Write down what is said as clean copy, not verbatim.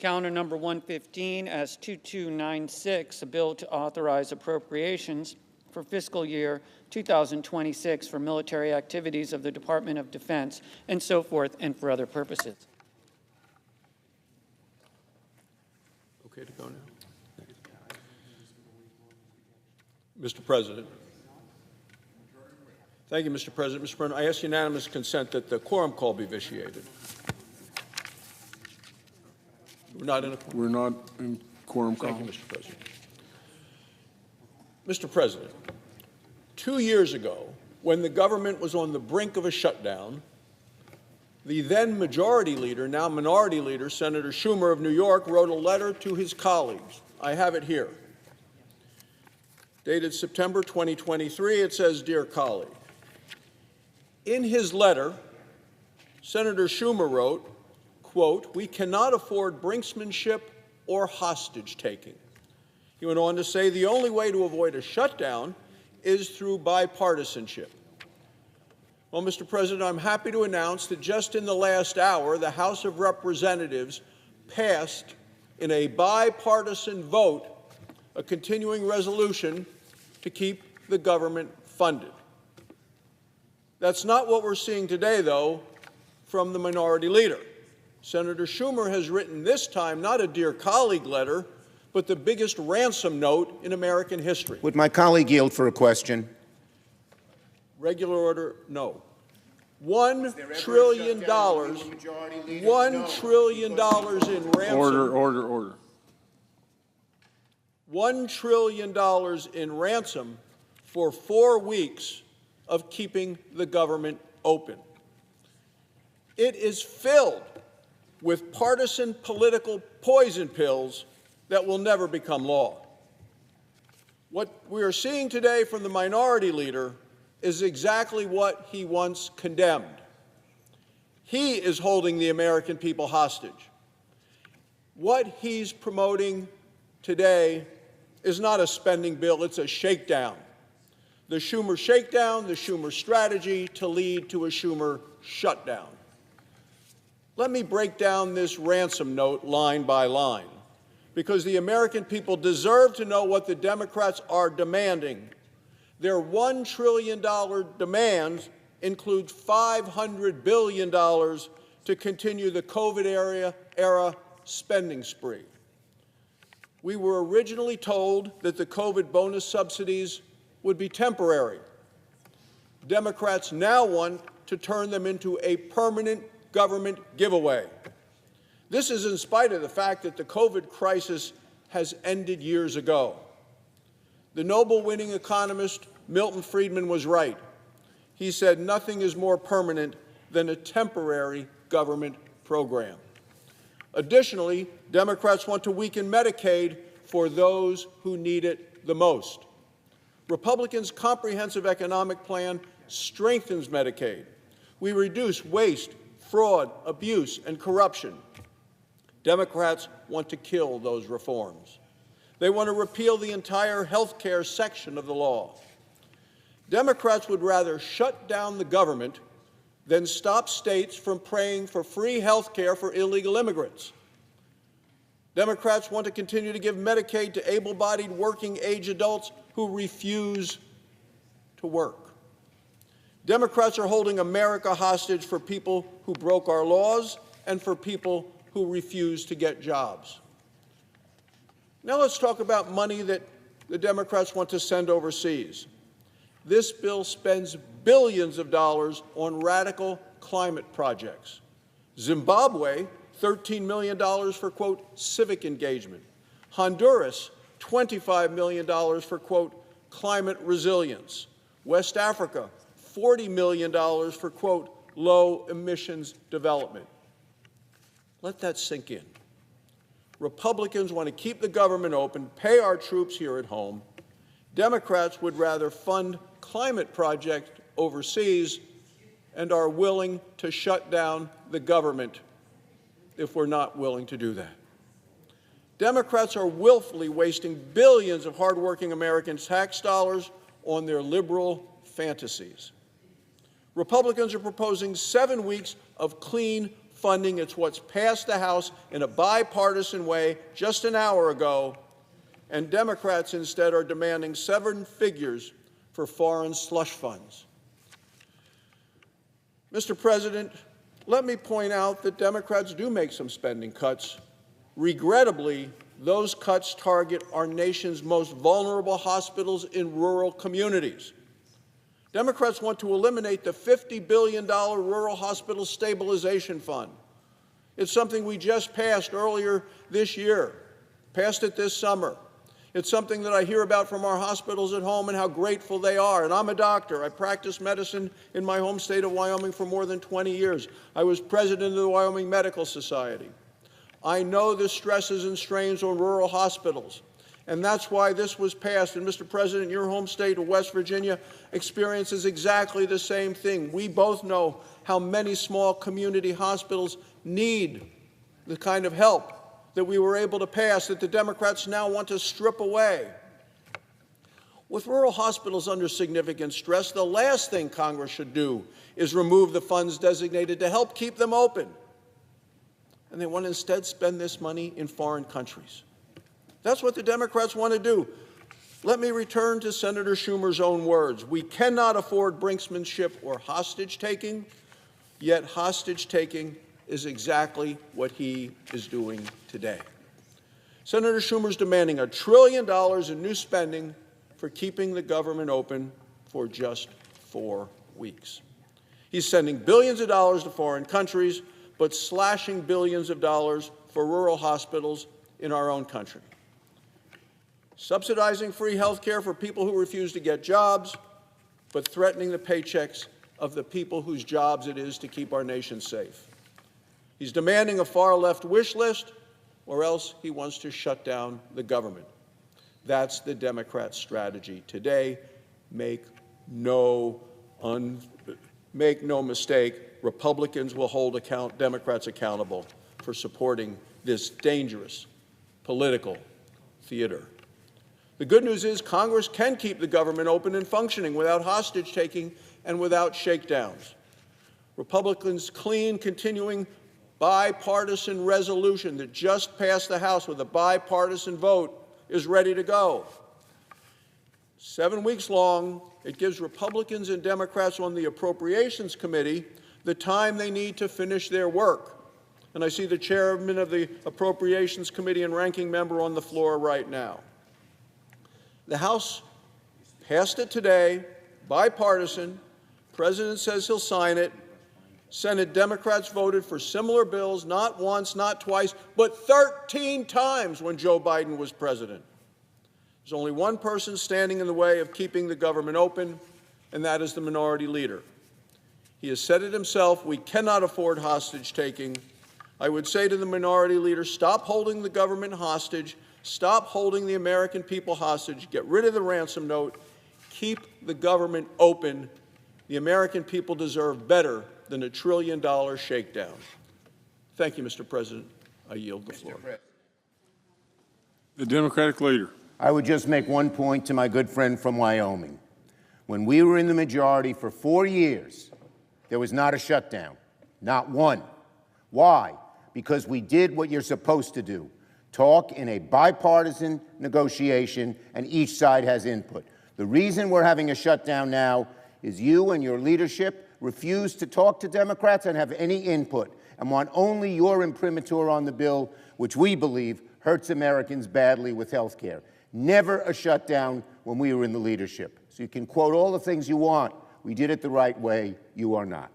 Calendar number 115 as 2296, a bill to authorize appropriations for fiscal year 2026 for military activities of the Department of Defense and so forth and for other purposes. Okay to go now? Mr. President. Thank you, Mr. President. Mr. President, I ask unanimous consent that the quorum call be vitiated. We're not in a quorum. We're not in quorum call. Thank you, Mr. President. Mr. President, 2 years ago, when the government was on the brink of a shutdown, the then Majority Leader, now Minority Leader, Senator Schumer of New York, wrote a letter to his colleagues. I have it here. Dated September 2023, it says, "Dear colleague." In his letter, Senator Schumer wrote, quote, "We cannot afford brinksmanship or hostage-taking." He went on to say, "The only way to avoid a shutdown is through bipartisanship." Well, Mr. President, I'm happy to announce that just in the last hour, the House of Representatives passed, in a bipartisan vote, a continuing resolution to keep the government funded. That's not what we're seeing today, though, from the Minority Leader. Senator Schumer has written this time not a dear colleague letter, but the biggest ransom note in American history. Would my colleague yield for a question? Regular order, no. $1 trillion, $1 trillion in ransom. Order. $1 trillion in ransom for 4 weeks of keeping the government open. It is filled with partisan political poison pills that will never become law. What we are seeing today from the Minority Leader is exactly what he once condemned. He is holding the American people hostage. What he's promoting today is not a spending bill, it's a shakedown. The Schumer shakedown, the Schumer strategy to lead to a Schumer shutdown. Let me break down this ransom note line by line, because the American people deserve to know what the Democrats are demanding. Their $1 trillion demands include $500 billion to continue the COVID era spending spree. We were originally told that the COVID bonus subsidies would be temporary. Democrats now want to turn them into a permanent government giveaway. This is in spite of the fact that the COVID crisis has ended years ago. The Nobel-winning economist Milton Friedman was right. He said nothing is more permanent than a temporary government program. Additionally, Democrats want to weaken Medicaid for those who need it the most. Republicans' comprehensive economic plan strengthens Medicaid. We reduce waste, fraud, abuse, and corruption. Democrats want to kill those reforms. They want to repeal the entire health care section of the law. Democrats would rather shut down the government than stop states from paying for free health care for illegal immigrants. Democrats want to continue to give Medicaid to able-bodied working-age adults who refuse to work. Democrats are holding America hostage for people who broke our laws and for people who refuse to get jobs. Now let's talk about money that the Democrats want to send overseas. This bill spends billions of dollars on radical climate projects. Zimbabwe, $13 million for, quote, civic engagement. Honduras, $25 million for, quote, climate resilience. West Africa, $40 million for, quote, low emissions development. Let that sink in. Republicans want to keep the government open, pay our troops here at home. Democrats would rather fund climate projects overseas and are willing to shut down the government if we're not willing to do that. Democrats are willfully wasting billions of hardworking American tax dollars on their liberal fantasies. Republicans are proposing 7 weeks of clean, funding. It's what's passed the House in a bipartisan way just an hour ago, and Democrats instead are demanding 7 figures for foreign slush funds. Mr. President, let me point out that Democrats do make some spending cuts. Regrettably, those cuts target our nation's most vulnerable hospitals in rural communities. Democrats want to eliminate the $50 billion Rural Hospital Stabilization Fund. It's something we just passed earlier this year, passed it this summer. It's something that I hear about from our hospitals at home and how grateful they are. And I'm a doctor. I practiced medicine in my home state of Wyoming for more than 20 years. I was president of the Wyoming Medical Society. I know the stresses and strains on rural hospitals, and that's why this was passed. And Mr. President, your home state of West Virginia experiences exactly the same thing. We both know how many small community hospitals need the kind of help that we were able to pass, that the Democrats now want to strip away. With rural hospitals under significant stress, the last thing Congress should do is remove the funds designated to help keep them open. And they want to instead spend this money in foreign countries. That's what the Democrats want to do. Let me return to Senator Schumer's own words. We cannot afford brinksmanship or hostage-taking, yet hostage-taking is exactly what he is doing today. Senator Schumer's demanding $1 trillion in new spending for keeping the government open for just 4 weeks. He's sending billions of dollars to foreign countries, but slashing billions of dollars for rural hospitals in our own country. Subsidizing free health care for people who refuse to get jobs, but threatening the paychecks of the people whose jobs it is to keep our nation safe. He's demanding a far-left wish list, or else he wants to shut down the government. That's the Democrat strategy today. Make no mistake, Republicans will hold Democrats accountable for supporting this dangerous political theater. The good news is Congress can keep the government open and functioning without hostage-taking and without shakedowns. Republicans' clean, continuing bipartisan resolution that just passed the House with a bipartisan vote is ready to go. 7 weeks long, it gives Republicans and Democrats on the Appropriations Committee the time they need to finish their work. And I see the chairman of the Appropriations Committee and ranking member on the floor right now. The House passed it today, bipartisan. The President says he'll sign it. Senate Democrats voted for similar bills, not once, not twice, but 13 times when Joe Biden was president. There's only one person standing in the way of keeping the government open, and that is the minority leader. He has said it himself, we cannot afford hostage-taking. I would say to the minority leader, stop holding the government hostage, stop holding the American people hostage, get rid of the ransom note, keep the government open. The American people deserve better than $1 trillion shakedown. Thank you, Mr. President. I yield the floor. The Democratic leader. I would just make one point to my good friend from Wyoming. When we were in the majority for 4 years, there was not a shutdown, not one. Why? Because we did what you're supposed to do. Talk in a bipartisan negotiation, and each side has input. The reason we're having a shutdown now is you and your leadership refuse to talk to Democrats and have any input, and want only your imprimatur on the bill, which we believe hurts Americans badly with health care. Never a shutdown when we were in the leadership. So you can quote all the things you want. We did it the right way. You are not.